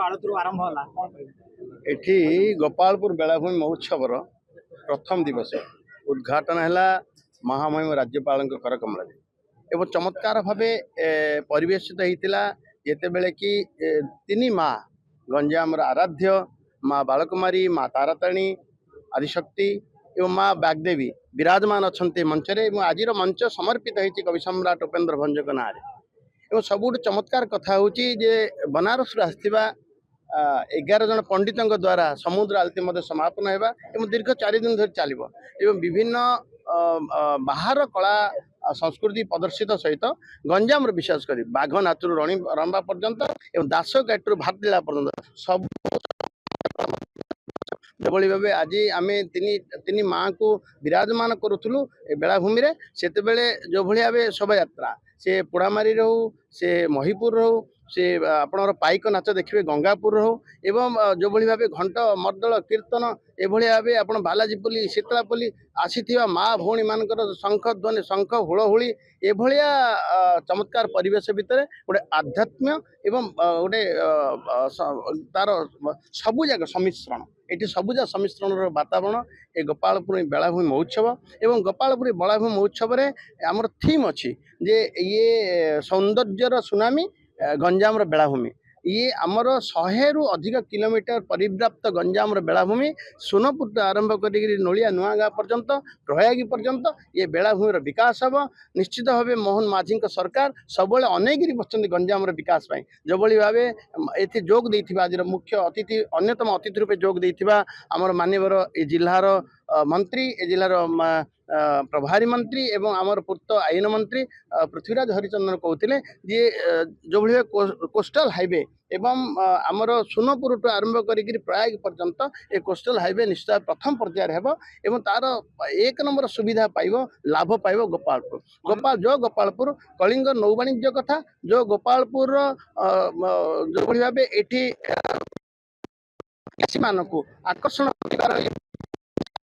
आड़तरू आरंभ होला कोन कहबे एठी गोपालपुर बेलाभूमि महोत्सव प्रथम दिवस उद्घाटन है महामहिम राज्यपाल करकमल एवं चमत्कार भाव परिवेशित होता जिते बेले कि तीन माँ गंजाम आराध्य माँ बालकुमारी माँ ताराताणी आदिशक्ति एवं माँ बागदेवी विराजमान अच्छा मंचरे आज मंच समर्पित होती कवि सम्राट उपेन्द्र भंजक ना एवं सबुठ चमत्कार कथा हूँ बनारस आसवा 11 जन पंडितों द्वारा समुद्र आलती समापन होगा दीर्घ 4 दिन धरी चलो एवं विभिन्न बाहर कला संस्कृति प्रदर्शित सहित गंजाम विशेष कर बाघ नाचुर रणि रंबा पर्यंत एवं दास गाटू भातलीला पर्यंत सब जो भाव आज आम तीन माँ को विराजमान करूँ बेलाभूमि से जो भाव शोभा यात्रा से पोड़ामारी हो से महिपुर हो से आपणर पाइक नाच देखिए गंगापुर हो एवं जो भाव घंट मर्दल कीर्तन ये भाव आप बालाजीपल्ली शीतलापल्ली आसीथिबा माँ भौणी मानकर शंख ध्वनि शंख हुलहुली ये भाया चमत्कार परिवेश भितर गोटे आध्यात्म एवं गोटे तार सबुजाक सम्मिश्रण ये सबुजा सम्मिश्रण वातावरण ये गोपालपुर बेलाभूमि महोत्सव एवं गोपालपुर बेलाभूमि महोत्सव आमर थीम अच्छी जे ये सौंदर्यर सुनामी गंजाम बेलाभूमि ये आमर 100 रु अधिक किलोमीटर परिव्याप्त गंजाम बेलाभूमि सोनपुर आरंभ कर नोलिया नुआगा पर्यंत प्रयागी पर्यंत ये बेलाभूमि विकास हम निश्चित भाव मोहन माझी सरकार सब अनेक बच्चन गंजाम विकास जो भाव ये जोग देथिबा आज मुख्य अतिथि अन्यतम अतिथि रूपे जोग देथिबा आमर माननीय ए जिल्लार मंत्री ए जिल्लार प्रभारी मंत्री एवं आमर पूर्त आईन मंत्री पृथ्वीराज हरिचंदन कहते जे जो भाई कोस्टल हाईवे एवं आमर सोनपुर टू आरंभ कर प्रयाग पर्यंत ये कोस्टल हाईवे निश्चय प्रथम पर्यायर एवं तार 1 नंबर सुविधा पाइब लाभ पाइब गोपालपुर जो गोपालपुर कलिंग नौवाणिज्य कथा जो गोपालपुर जो भाव ये मानक आकर्षण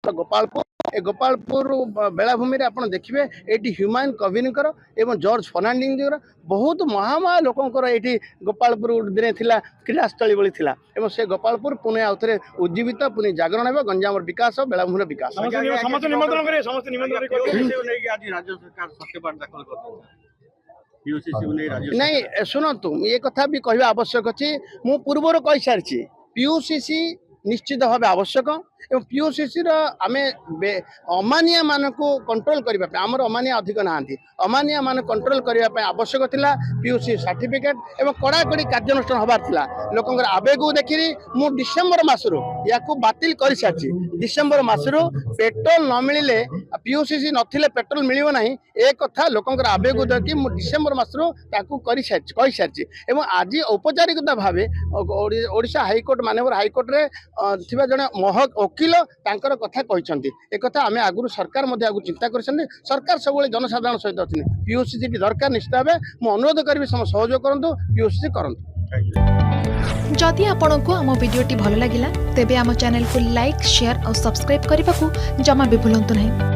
गोपालपुर गोपालपुर बेलाभूमि आप देखिए ये ह्यूमान कविनकर एवं जॉर्ज फर्नांडिस बहुत महामहा लोकंर ये गोपालपुर दिन थिला क्रीड़ास्थली भली थिला एवं से गोपालपुर पुणे आउ थे उज्जीवित पुणे जागरण है गंजाम विकास बेलाभूमि विकास नहीं शुणु ये कथा भी कहवा आवश्यक अच्छी मु पूर्वर कही सारी पीयूसीसी निश्चित भाव आवश्यक एवं पीयूसीसी आम अमानिया मान को कंट्रोल करने आमर अमानिया अधिक ना अमानिया मान कंट्रोल करने आवश्यक थिला पीयूसी सर्टिफिकेट एवं कड़ाकड़ी कार्यानुष्ठान हबार थिला लोकंर आवेग को देखी मु डिसेम्बर मासरू या बातिल कर सारी डिसेम्बर मासरू पेट्रोल न मिले पीयूसीसी नथिले पेट्रोल मिलिबो नाही ए कथा लोकंर आवेग को देखी मु डिसेम्बर मासरू ताकू कहि सारी एवं आज औपचारिकता भाव ओडिशा हाईकोर्ट माननीय हाईकोर्ट रे थिबा जने वकील तांकर कथा कहते एक कथा आम आगु सरकार आगु चिंता कर सरकार सब जनसाधारण सहित अच्छे पीयूसीसी दरकार निश्चित भाव मुझे अनुरोध करी सहयोग करूँ पीयूसीसी करूँ। जदि आपण को आम भिडी भल लगा तेब आम चैनल को लाइक शेयर और सब्सक्राइब करने को जमा भी भूलु नहीं।